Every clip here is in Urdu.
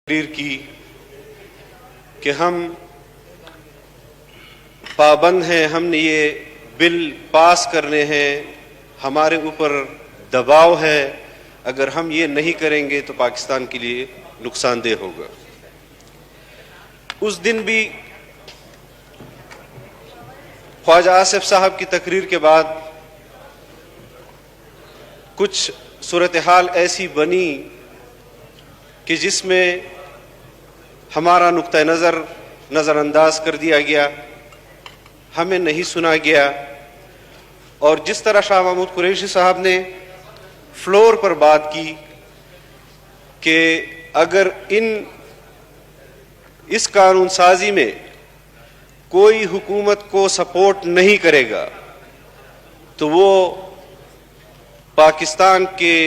تقریر کی کہ ہم پابند ہیں، ہم نے یہ بل پاس کرنے ہیں، ہمارے اوپر دباؤ ہے، اگر ہم یہ نہیں کریں گے تو پاکستان کے لیے نقصان دہ ہوگا۔ اس دن بھی خواجہ آصف صاحب کی تقریر کے بعد کچھ صورتحال ایسی بنی کہ جس میں ہمارا نقطہ نظر انداز کر دیا گیا، ہمیں نہیں سنا گیا، اور جس طرح شاہ محمود قریشی صاحب نے فلور پر بات کی کہ اگر اس قانون سازی میں کوئی حکومت کو سپورٹ نہیں کرے گا تو وہ پاکستان کے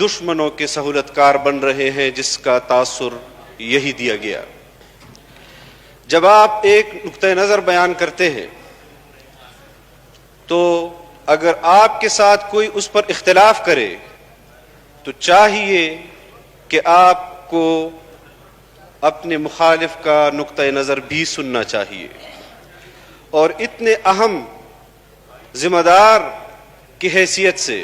دشمنوں کے سہولت کار بن رہے ہیں، جس کا تاثر یہی دیا گیا۔ جب آپ ایک نقطہ نظر بیان کرتے ہیں تو اگر آپ کے ساتھ کوئی اس پر اختلاف کرے تو چاہیے کہ آپ کو اپنے مخالف کا نقطہ نظر بھی سننا چاہیے، اور اتنے اہم ذمہ دار کی حیثیت سے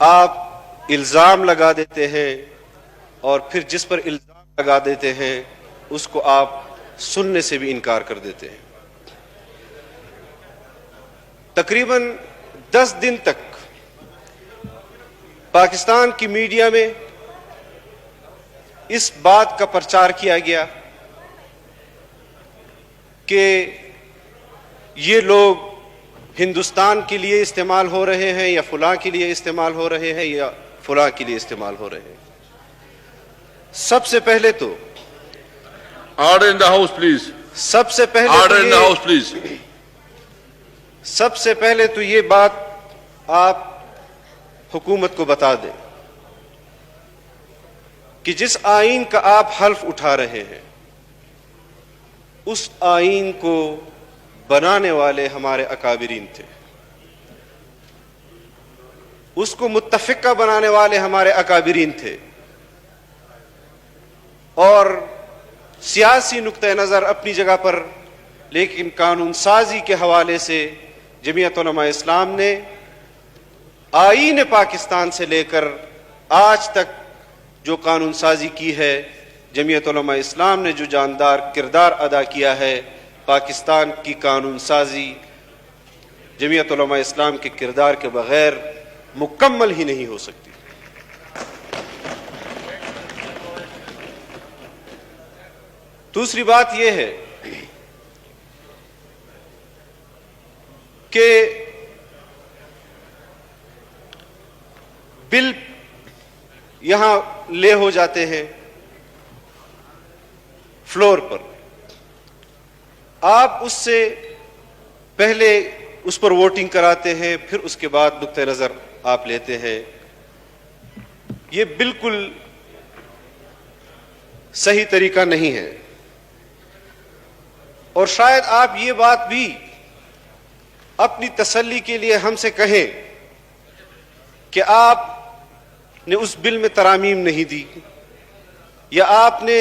آپ الزام لگا دیتے ہیں، اور پھر جس پر الزام لگا دیتے ہیں اس کو آپ سننے سے بھی انکار کر دیتے ہیں۔ تقریباً 10 دن تک پاکستان کی میڈیا میں اس بات کا پرچار کیا گیا کہ یہ لوگ ہندوستان کے لیے استعمال ہو رہے ہیں، یا فلاں کے لیے استعمال ہو رہے ہیں، یا فلاں کے لیے استعمال ہو رہے ہیں۔ سب سے پہلے تو order in the house please, سب سے پہلے order in the house please, سب سے پہلے تو یہ بات آپ حکومت کو بتا دیں کہ جس آئین کا آپ حلف اٹھا رہے ہیں اس آئین کو بنانے والے ہمارے اکابرین تھے، اس کو متفقہ بنانے والے ہمارے اکابرین تھے، اور سیاسی نقطہ نظر اپنی جگہ پر، لیکن قانون سازی کے حوالے سے جمعیت علماء اسلام نے آئین پاکستان سے لے کر آج تک جو قانون سازی کی ہے، جمعیت علماء اسلام نے جو جاندار کردار ادا کیا ہے، پاکستان کی قانون سازی جمعیت علماء اسلام کے کردار کے بغیر مکمل ہی نہیں ہو سکتی۔ دوسری بات یہ ہے کہ بل یہاں لے ہو جاتے ہیں فلور پر، آپ اس سے پہلے اس پر ووٹنگ کراتے ہیں، پھر اس کے بعد نقطہ نظر آپ لیتے ہیں۔ یہ بالکل صحیح طریقہ نہیں ہے، اور شاید آپ یہ بات بھی اپنی تسلی کے لیے ہم سے کہیں کہ آپ نے اس بل میں ترامیم نہیں دی، یا آپ نے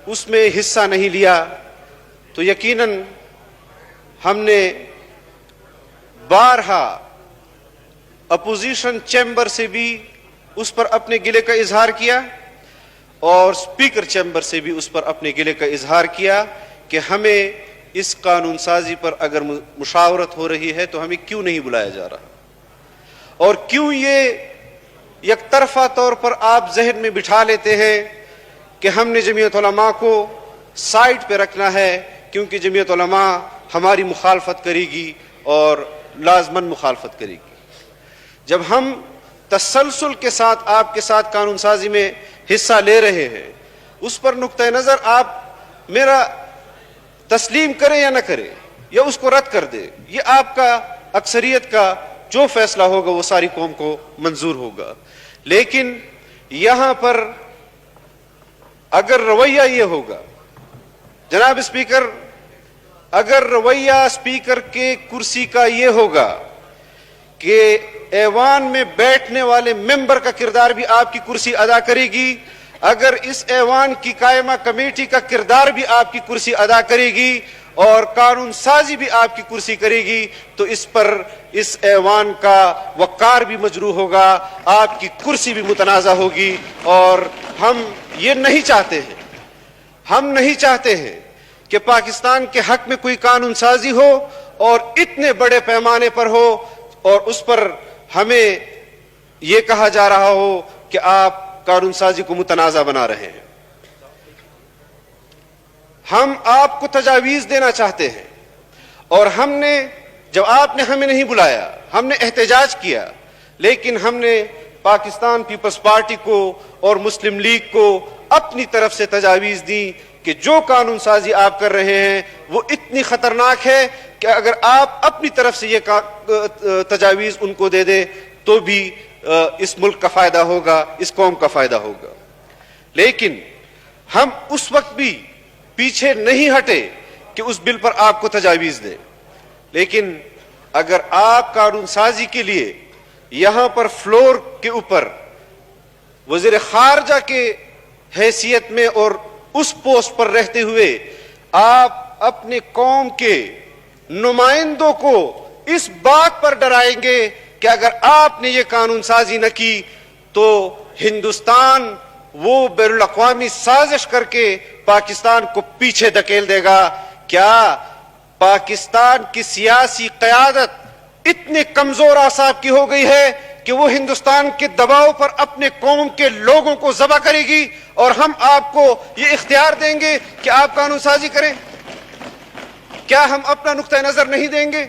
اس میں حصہ نہیں لیا، تو یقیناً ہم نے بارہا اپوزیشن چیمبر سے بھی اس پر اپنے گلے کا اظہار کیا، اور اسپیکر چیمبر سے بھی اس پر اپنے گلے کا اظہار کیا کہ ہمیں اس قانون سازی پر اگر مشاورت ہو رہی ہے تو ہمیں کیوں نہیں بلایا جا رہا، اور کیوں یہ یک طرفہ طور پر آپ ذہن میں بٹھا لیتے ہیں کہ ہم نے جمعیت علماء کو سائٹ پہ رکھنا ہے کیونکہ جمعیت علماء ہماری مخالفت کرے گی اور لازماً مخالفت کرے گی۔ جب ہم تسلسل کے ساتھ آپ کے ساتھ قانون سازی میں حصہ لے رہے ہیں، اس پر نقطہ نظر آپ میرا تسلیم کریں یا نہ کریں، یا اس کو رد کر دیں، یہ آپ کا اکثریت کا جو فیصلہ ہوگا وہ ساری قوم کو منظور ہوگا، لیکن یہاں پر اگر رویہ یہ ہوگا، جناب اسپیکر، اگر رویہ اسپیکر کے کرسی کا یہ ہوگا کہ ایوان میں بیٹھنے والے ممبر کا کردار بھی آپ کی کرسی ادا کرے گی، اگر اس ایوان کی قائمہ کمیٹی کا کردار بھی آپ کی کرسی ادا کرے گی اور قانون سازی بھی آپ کی کرسی کرے گی تو اس پر اس ایوان کا وقار بھی مجروح ہوگا، آپ کی کرسی بھی متنازع ہوگی۔ اور ہم یہ نہیں چاہتے ہیں، ہم نہیں چاہتے ہیں کہ پاکستان کے حق میں کوئی قانون سازی ہو اور اتنے بڑے پیمانے پر ہو اور اس پر ہمیں یہ کہا جا رہا ہو کہ آپ قانون سازی کو متنازع بنا رہے ہیں۔ ہم آپ کو تجاویز دینا چاہتے ہیں، اور ہم نے جب آپ نے ہمیں نہیں بلایا ہم نے احتجاج کیا، لیکن ہم نے پاکستان پیپلز پارٹی کو اور مسلم لیگ کو اپنی طرف سے تجاویز دی کہ جو قانون سازی آپ کر رہے ہیں وہ اتنی خطرناک ہے کہ اگر آپ اپنی طرف سے یہ تجاویز ان کو دے دیں تو بھی اس ملک کا فائدہ ہوگا، اس قوم کا فائدہ ہوگا۔ لیکن ہم اس وقت بھی پیچھے نہیں ہٹے کہ اس بل پر آپ کو تجاویز دیں، لیکن اگر آپ قانون سازی کے لیے یہاں پر فلور کے اوپر وزیر خارجہ کے حیثیت میں اور اس پوسٹ پر رہتے ہوئے آپ اپنے قوم کے نمائندوں کو اس بات پر ڈرائیں گے کہ اگر آپ نے یہ قانون سازی نہ کی تو ہندوستان وہ بین الاقوامی سازش کر کے پاکستان کو پیچھے دھکیل دے گا، کیا پاکستان کی سیاسی قیادت اتنے کمزور اعصاب کی ہو گئی ہے کہ وہ ہندوستان کے دباؤ پر اپنے قوم کے لوگوں کو ذبح کرے گی اور ہم آپ کو یہ اختیار دیں گے کہ آپ قانون سازی کریں؟ کیا ہم اپنا نقطہ نظر نہیں دیں گے؟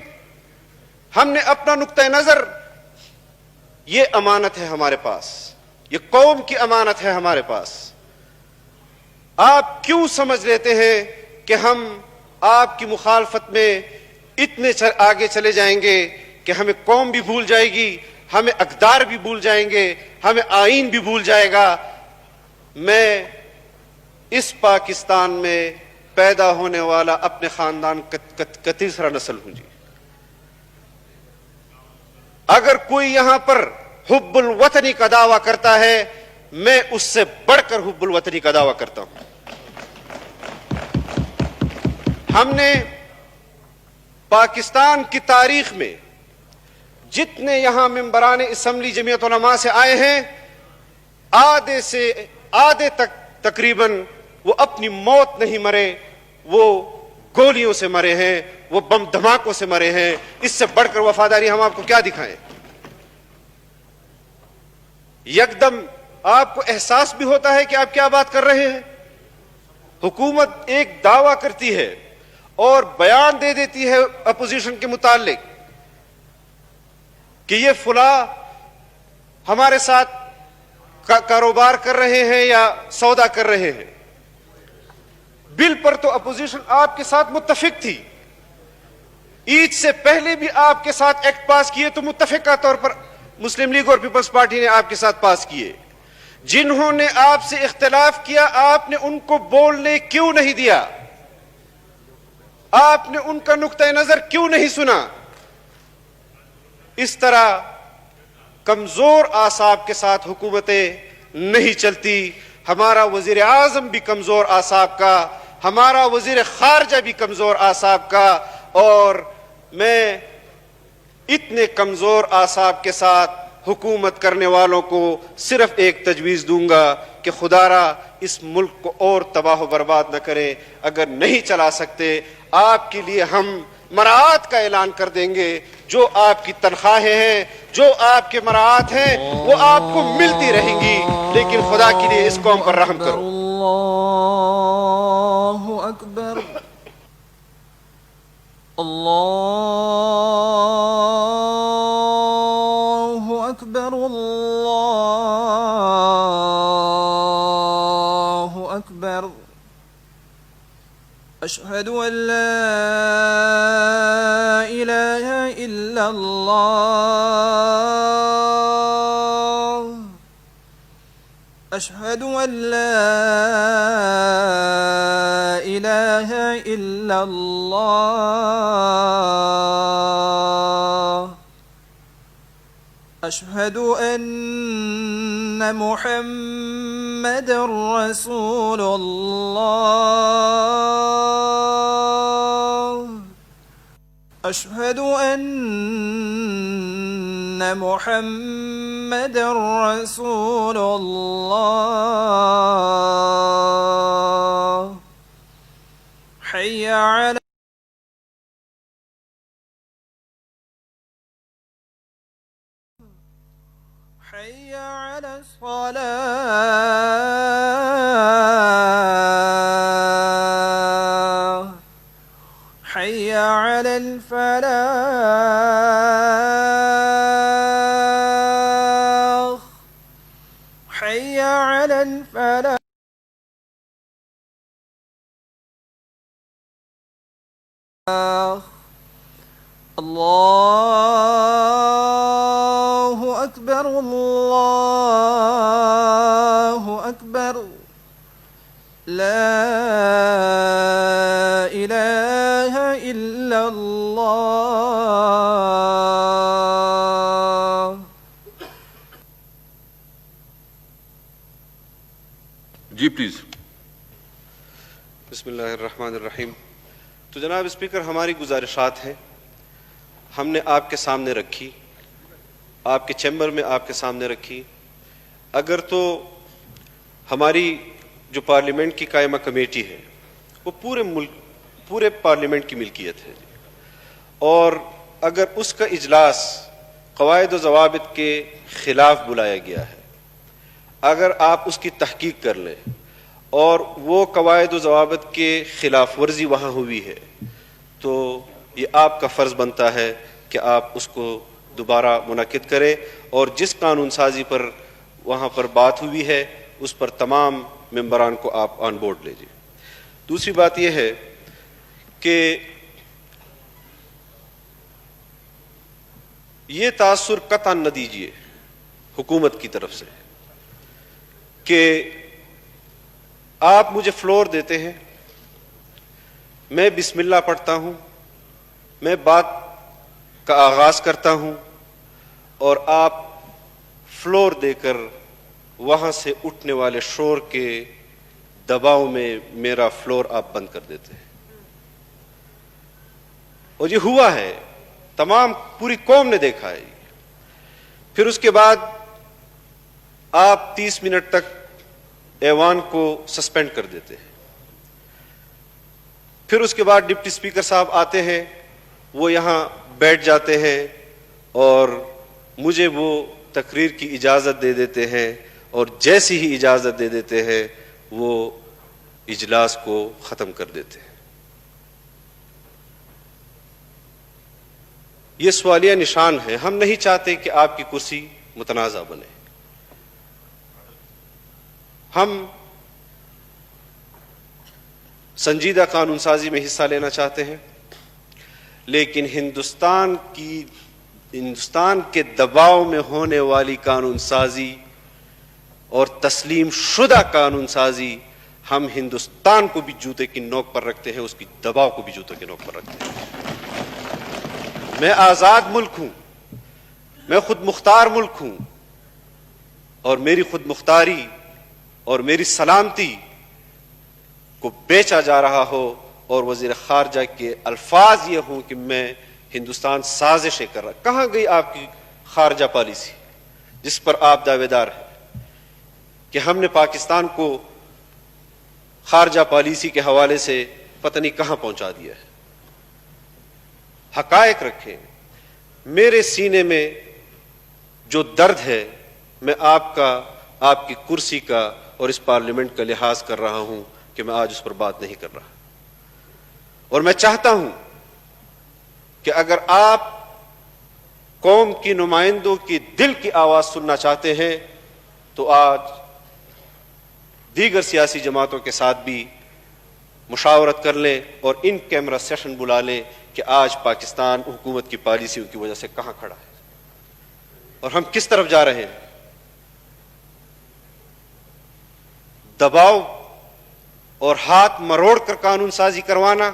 ہم نے اپنا نقطہ نظر، یہ امانت ہے ہمارے پاس، یہ قوم کی امانت ہے ہمارے پاس۔ آپ کیوں سمجھ لیتے ہیں کہ ہم آپ کی مخالفت میں اتنے آگے چلے جائیں گے کہ ہمیں قوم بھی بھول جائے گی، ہمیں اقدار بھی بھول جائیں گے، ہمیں آئین بھی بھول جائے گا؟ میں اس پاکستان میں پیدا ہونے والا اپنے خاندان کا تیسرا نسل ہوں جی۔ اگر کوئی یہاں پر حب الوطنی کا دعویٰ کرتا ہے، میں اس سے بڑھ کر حب الوطنی کا دعویٰ کرتا ہوں۔ ہم نے پاکستان کی تاریخ میں جتنے یہاں ممبران اسمبلی جمعیت علماء سے آئے ہیں، آدھے تک تقریباً وہ اپنی موت نہیں مرے، وہ گولیوں سے مرے ہیں، وہ بم دھماکوں سے مرے ہیں۔ اس سے بڑھ کر وفاداری ہم آپ کو کیا دکھائیں؟ یکدم آپ کو احساس بھی ہوتا ہے کہ آپ کیا بات کر رہے ہیں۔ حکومت ایک دعویٰ کرتی ہے اور بیان دے دیتی ہے اپوزیشن کے متعلق کہ یہ فلاں ہمارے ساتھ کاروبار کر رہے ہیں یا سودا کر رہے ہیں۔ بل پر تو اپوزیشن آپ کے ساتھ متفق تھی، عید سے پہلے بھی آپ کے ساتھ ایکٹ پاس کیے تو متفقہ طور پر مسلم لیگ اور پیپلز پارٹی نے آپ کے ساتھ پاس کیے۔ جنہوں نے آپ سے اختلاف کیا آپ نے ان کو بولنے کیوں نہیں دیا؟ آپ نے ان کا نقطہ نظر کیوں نہیں سنا؟ اس طرح کمزور اعصاب کے ساتھ حکومتیں نہیں چلتی۔ ہمارا وزیر اعظم بھی کمزور اعصاب کا، ہمارا وزیر خارجہ بھی کمزور اعصاب کا، اور میں اتنے کمزور اعصاب کے ساتھ حکومت کرنے والوں کو صرف ایک تجویز دوں گا کہ خدا را اس ملک کو اور تباہ و برباد نہ کرے۔ اگر نہیں چلا سکتے، آپ کے لیے ہم مراعات کا اعلان کر دیں گے۔ جو آپ کی تنخواہیں ہیں، جو آپ کے مراعات ہیں، وہ آپ کو ملتی رہیں گی، لیکن خدا کے لیے اس قوم پر رحم کرو۔ اللہ اکبر، اللہ اکبر، اللہ اکبر۔ اشہد ان لا الہ الا اللہ، اشہد ان لا الہ الا اللہ، أشهد أن محمد رسول الله أشهد أن محمد رسول الله حي على حي على الصلاة حي على الفلاح حي على الفلاح الله أكبر الله أكبر لا إله إلا الله. جی پلیز. بسم اللہ الرحمن الرحیم. تو جناب اسپیکر، ہماری گزارشات ہیں ہم نے آپ کے سامنے رکھی، آپ کے چیمبر میں آپ کے سامنے رکھی. اگر تو ہماری جو پارلیمنٹ کی قائمہ کمیٹی ہے وہ پورے پارلیمنٹ کی ملکیت ہے، اور اگر اس کا اجلاس قواعد و ضوابط کے خلاف بلایا گیا ہے، اگر آپ اس کی تحقیق کر لیں اور وہ قواعد و ضوابط کے خلاف ورزی وہاں ہوئی ہے، تو یہ آپ کا فرض بنتا ہے کہ آپ اس کو دوبارہ منعقد کریں، اور جس قانون سازی پر وہاں پر بات ہوئی ہے اس پر تمام ممبران کو آپ آن بورڈ لیجیے. دوسری بات یہ ہے کہ یہ تاثر قطعا نہ دیجیے حکومت کی طرف سے کہ آپ مجھے فلور دیتے ہیں، میں بسم اللہ پڑھتا ہوں، میں بات کا آغاز کرتا ہوں، اور آپ فلور دے کر وہاں سے اٹھنے والے شور کے دباؤ میں میرا فلور آپ بند کر دیتے ہیں. اور یہ ہوا ہے، تمام پوری قوم نے دیکھا ہے. پھر اس کے بعد آپ 30 منٹ تک ایوان کو سسپینڈ کر دیتے ہیں. پھر اس کے بعد ڈپٹی اسپیکر صاحب آتے ہیں، وہ یہاں بیٹھ جاتے ہیں اور مجھے وہ تقریر کی اجازت دے دیتے ہیں، اور جیسی ہی اجازت دے دیتے ہیں وہ اجلاس کو ختم کر دیتے ہیں. یہ سوالیہ نشان ہے. ہم نہیں چاہتے کہ آپ کی کرسی متنازع بنے. ہم سنجیدہ قانون سازی میں حصہ لینا چاہتے ہیں، لیکن ہندوستان کے دباؤ میں ہونے والی قانون سازی اور تسلیم شدہ قانون سازی ہم ہندوستان کو بھی جوتے کی نوک پر رکھتے ہیں، اس کی دباؤ کو بھی جوتے کی نوک پر رکھتے ہیں. میں آزاد ملک ہوں، میں خود مختار ملک ہوں، اور میری خود مختاری اور میری سلامتی کو بیچا جا رہا ہو، اور وزیر خارجہ کے الفاظ یہ ہوں کہ میں ہندوستان سازشیں کر رہا. کہاں گئی آپ کی خارجہ پالیسی جس پر آپ دعوے دار ہیں کہ ہم نے پاکستان کو خارجہ پالیسی کے حوالے سے پتہ نہیں کہاں پہنچا دیا ہے؟ حقائق رکھیں. میرے سینے میں جو درد ہے میں آپ کی کرسی کا اور اس پارلیمنٹ کا لحاظ کر رہا ہوں کہ میں آج اس پر بات نہیں کر رہا. اور میں چاہتا ہوں کہ اگر آپ قوم کی نمائندوں کی دل کی آواز سننا چاہتے ہیں تو آج دیگر سیاسی جماعتوں کے ساتھ بھی مشاورت کر لیں اور ان کیمرہ سیشن بلا لیں کہ آج پاکستان حکومت کی پالیسیوں کی وجہ سے کہاں کھڑا ہے اور ہم کس طرف جا رہے ہیں. دباؤ اور ہاتھ مروڑ کر قانون سازی کروانا،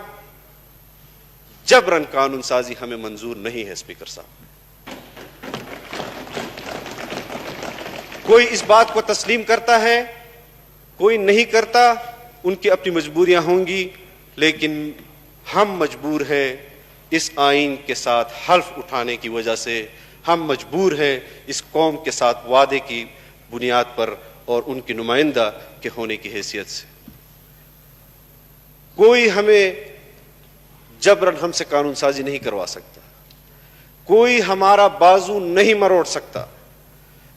جبراً قانون سازی ہمیں منظور نہیں ہے. اسپیکر صاحب، کوئی اس بات کو تسلیم کرتا ہے، کوئی نہیں کرتا، ان کی اپنی مجبوریاں ہوں گی، لیکن ہم مجبور ہیں اس آئین کے ساتھ حلف اٹھانے کی وجہ سے، ہم مجبور ہیں اس قوم کے ساتھ وعدے کی بنیاد پر اور ان کی نمائندہ کے ہونے کی حیثیت سے۔ کوئی ہمیں جبراً ہم سے قانون سازی نہیں کروا سکتا، کوئی ہمارا بازو نہیں مروڑ سکتا،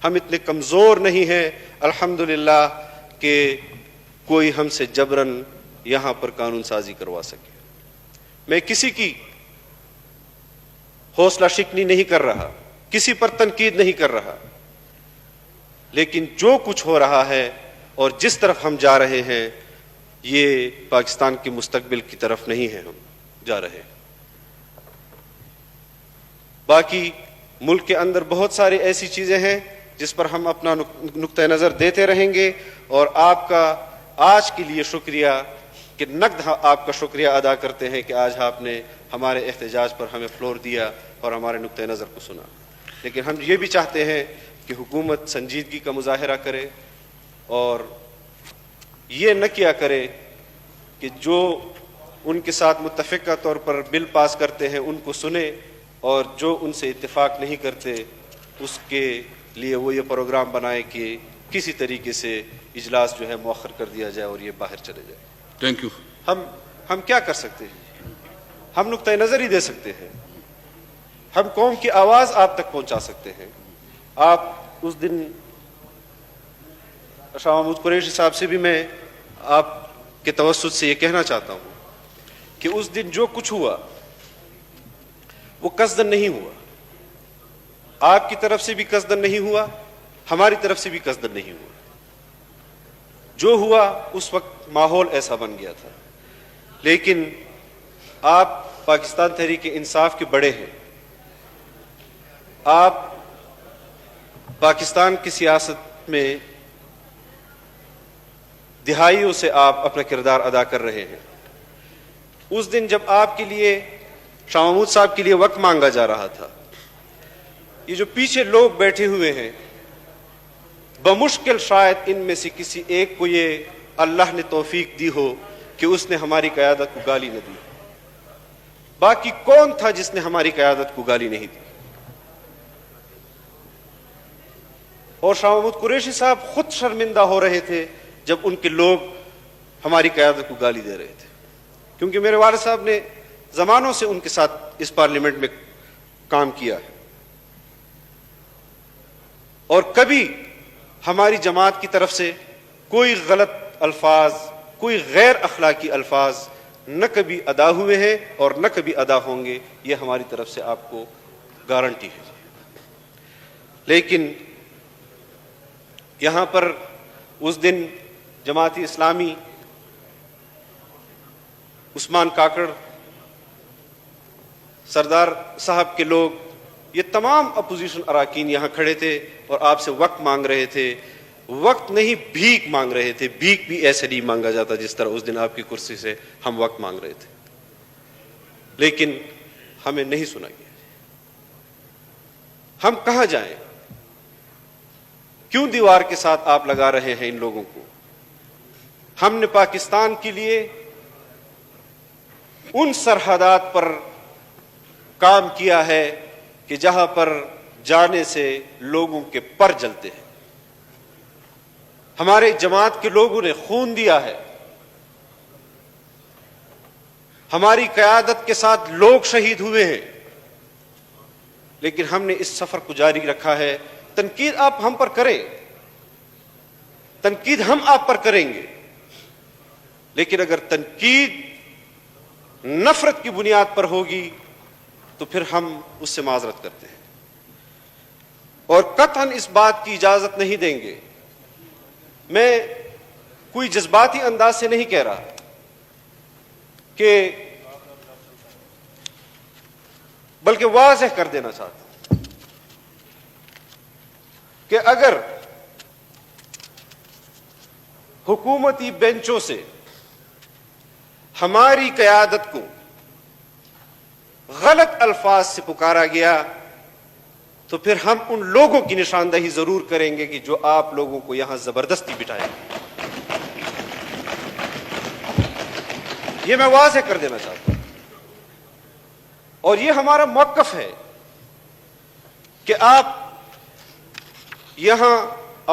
ہم اتنے کمزور نہیں ہیں الحمدللہ کہ کوئی ہم سے جبراً یہاں پر قانون سازی کروا سکے۔ میں کسی کی حوصلہ شکنی نہیں کر رہا، کسی پر تنقید نہیں کر رہا، لیکن جو کچھ ہو رہا ہے اور جس طرف ہم جا رہے ہیں یہ پاکستان کے مستقبل کی طرف نہیں ہے ہم جا رہے۔ باقی ملک کے اندر بہت ساری ایسی چیزیں ہیں جس پر ہم اپنا نقطہ نظر دیتے رہیں گے، اور آپ کا آج کے لیے شکریہ کہ نقد آپ کا شکریہ ادا کرتے ہیں کہ آج آپ نے ہمارے احتجاج پر ہمیں فلور دیا اور ہمارے نقطہ نظر کو سنا، لیکن ہم یہ بھی چاہتے ہیں کہ حکومت سنجیدگی کا مظاہرہ کرے اور یہ نہ کیا کرے کہ جو ان کے ساتھ متفقہ طور پر بل پاس کرتے ہیں ان کو سنے، اور جو ان سے اتفاق نہیں کرتے اس کے لیے وہ یہ پروگرام بنائے کہ کسی طریقے سے اجلاس جو ہے مؤخر کر دیا جائے اور یہ باہر چلے جائے۔ Thank you. ہم کیا کر سکتے ہیں؟ ہم نقطہ نظر ہی دے سکتے ہیں، ہم قوم کی آواز آپ تک پہنچا سکتے ہیں۔ آپ اس دن شاہ محمود قریشی صاحب سے بھی میں آپ کے توسط سے یہ کہنا چاہتا ہوں کہ اس دن جو کچھ ہوا وہ قصدن نہیں ہوا، آپ کی طرف سے بھی قصدن نہیں ہوا، ہماری طرف سے بھی قصدن نہیں ہوا۔ جو ہوا اس وقت ماحول ایسا بن گیا تھا، لیکن آپ پاکستان تحریک انصاف کے بڑے ہیں، آپ پاکستان کی سیاست میں دہائیوں سے آپ اپنا کردار ادا کر رہے ہیں۔ اس دن جب آپ کے لیے شاہ محمود صاحب کے لیے وقت مانگا جا رہا تھا، یہ جو پیچھے لوگ بیٹھے ہوئے ہیں بمشکل شاید ان میں سے کسی ایک کو یہ اللہ نے توفیق دی ہو کہ اس نے ہماری قیادت کو گالی نہ دی۔ باقی کون تھا جس نے ہماری قیادت کو گالی نہیں دی؟ اور شاہ محمود قریشی صاحب خود شرمندہ ہو رہے تھے جب ان کے لوگ ہماری قیادت کو گالی دے رہے تھے، کیونکہ میرے والد صاحب نے زمانوں سے ان کے ساتھ اس پارلیمنٹ میں کام کیا ہے، اور کبھی ہماری جماعت کی طرف سے کوئی غلط الفاظ، کوئی غیر اخلاقی الفاظ نہ کبھی ادا ہوئے ہیں اور نہ کبھی ادا ہوں گے، یہ ہماری طرف سے آپ کو گارنٹی ہے۔ لیکن یہاں پر اس دن جماعتی اسلامی، عثمان کاکڑ، سردار صاحب کے لوگ، یہ تمام اپوزیشن اراکین یہاں کھڑے تھے اور آپ سے وقت مانگ رہے تھے، وقت نہیں بھیک مانگ رہے تھے۔ بھیک بھی ایسے نہیں مانگا جاتا جس طرح اس دن آپ کی کرسی سے ہم وقت مانگ رہے تھے، لیکن ہمیں نہیں سنا گیا۔ ہم کہاں جائیں؟ کیوں دیوار کے ساتھ آپ لگا رہے ہیں ان لوگوں کو؟ ہم نے پاکستان کے لیے ان سرحدات پر کام کیا ہے کہ جہاں پر جانے سے لوگوں کے پر جلتے ہیں۔ ہمارے جماعت کے لوگوں نے خون دیا ہے، ہماری قیادت کے ساتھ لوگ شہید ہوئے ہیں، لیکن ہم نے اس سفر کو جاری رکھا ہے۔ تنقید آپ ہم پر کریں، تنقید ہم آپ پر کریں گے، لیکن اگر تنقید نفرت کی بنیاد پر ہوگی تو پھر ہم اس سے معذرت کرتے ہیں، اور قطعاً اس بات کی اجازت نہیں دیں گے۔ میں کوئی جذباتی انداز سے نہیں کہہ رہا کہ، بلکہ واضح کر دینا چاہتا ہوں کہ اگر حکومتی بینچوں سے ہماری قیادت کو غلط الفاظ سے پکارا گیا تو پھر ہم ان لوگوں کی نشاندہی ضرور کریں گے کہ جو آپ لوگوں کو یہاں زبردستی بٹھائے. یہ میں واضح کر دینا چاہتا ہوں. اور یہ ہمارا موقف ہے کہ آپ یہاں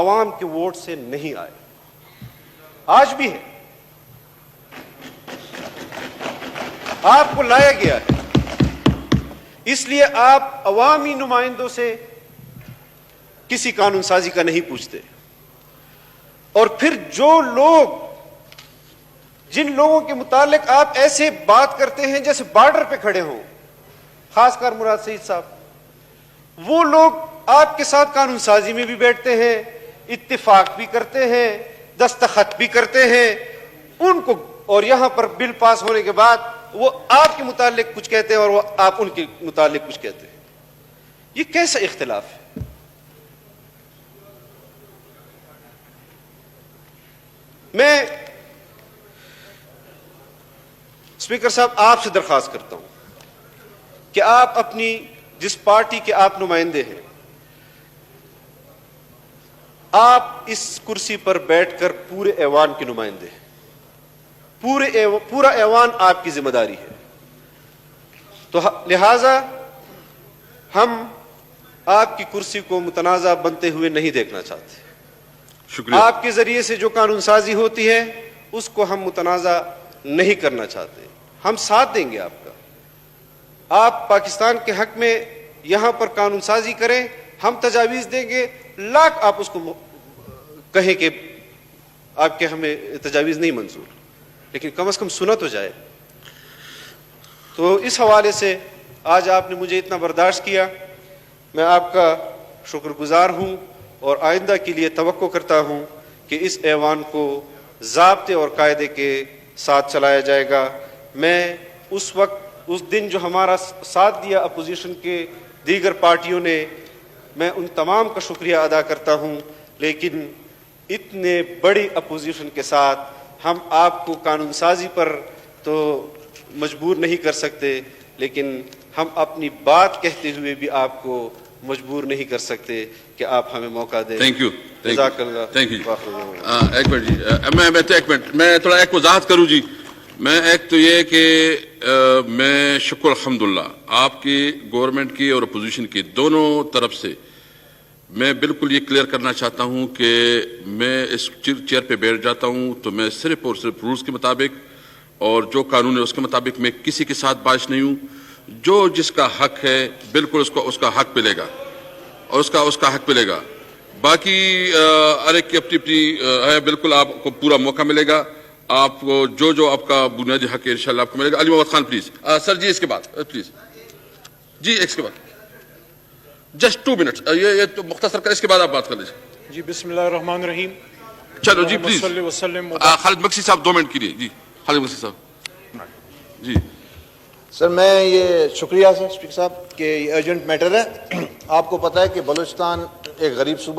عوام کے ووٹ سے نہیں آئے. آج بھی ہے. آپ کو لایا گیا ہے. اس لیے آپ عوامی نمائندوں سے کسی قانون سازی کا نہیں پوچھتے. اور پھر جن لوگوں کے متعلق آپ ایسے بات کرتے ہیں جیسے بارڈر پہ کھڑے ہوں، خاص کر مراد سعید صاحب، وہ لوگ آپ کے ساتھ قانون سازی میں بھی بیٹھتے ہیں، اتفاق بھی کرتے ہیں، دستخط بھی کرتے ہیں ان کو، اور یہاں پر بل پاس ہونے کے بعد وہ آپ کے متعلق کچھ کہتے ہیں اور وہ آپ ان کے متعلق کچھ کہتے ہیں. یہ کیسا اختلاف ہے؟ میں اسپیکر صاحب آپ سے درخواست کرتا ہوں کہ آپ اپنی جس پارٹی کے آپ نمائندے ہیں، آپ اس کرسی پر بیٹھ کر پورے ایوان کے نمائندے ہیں. پورا ایوان آپ کی ذمہ داری ہے. تو لہذا ہم آپ کی کرسی کو متنازع بنتے ہوئے نہیں دیکھنا چاہتے. شکریہ. آپ کے ذریعے سے جو قانون سازی ہوتی ہے اس کو ہم متنازع نہیں کرنا چاہتے. ہم ساتھ دیں گے آپ کا. آپ پاکستان کے حق میں یہاں پر قانون سازی کریں، ہم تجاویز دیں گے. لاکھ آپ اس کو کہیں کہ آپ کے ہمیں تجاویز نہیں منظور، لیکن کم از کم سنا تو جائے. تو اس حوالے سے آج آپ نے مجھے اتنا برداشت کیا، میں آپ کا شکر گزار ہوں اور آئندہ کے لیے توقع کرتا ہوں کہ اس ایوان کو ضابطے اور قاعدے کے ساتھ چلایا جائے گا. میں اس دن جو ہمارا ساتھ دیا اپوزیشن کے دیگر پارٹیوں نے، میں ان تمام کا شکریہ ادا کرتا ہوں. لیکن اتنے بڑی اپوزیشن کے ساتھ ہم آپ کو قانون سازی پر تو مجبور نہیں کر سکتے، لیکن ہم اپنی بات کہتے ہوئے بھی آپ کو مجبور نہیں کر سکتے کہ آپ ہمیں موقع دیں. Thank you. جزاک اللہ. Thank you. ایک منٹ جی، میں تھوڑا ایک وضاحت کروں جی. میں ایک تو یہ کہ میں شکر الحمدللہ آپ کی گورنمنٹ کی اور اپوزیشن کی دونوں طرف سے میں بالکل یہ کلیئر کرنا چاہتا ہوں کہ میں اس چیئر پہ بیٹھ جاتا ہوں تو میں صرف اور صرف رولز کے مطابق اور جو قانون ہے اس کے مطابق، میں کسی کے ساتھ باعث نہیں ہوں. جو جس کا حق ہے بالکل اس کا حق ملے گا اور اس کا حق ملے گا. باقی ہر ایک کی اپنی اپنی ہے، بالکل آپ کو پورا موقع ملے گا. آپ کو جو آپ کا بنیادی حق ہے انشاءاللہ آپ کو ملے گا. علی محمد خان پلیز. سر جی اس کے بعد پلیز جی، اس کے بعد جسٹ 2 منٹ یہ تو مختصر کر، اس کے بعد آپ بات کر لیجیے. جی بسم اللہ الرحمن الرحیم. چلو جی پلیز. صلی وسلم. خالد مکسی صاحب 2 منٹ کے لیے. جی خالد مکسی صاحب. جی سر میں یہ شکریہ سر اسپیکر صاحب کہ یہ ارجنٹ میٹر ہے. آپ کو پتہ ہے کہ بلوچستان ایک غریب صوبہ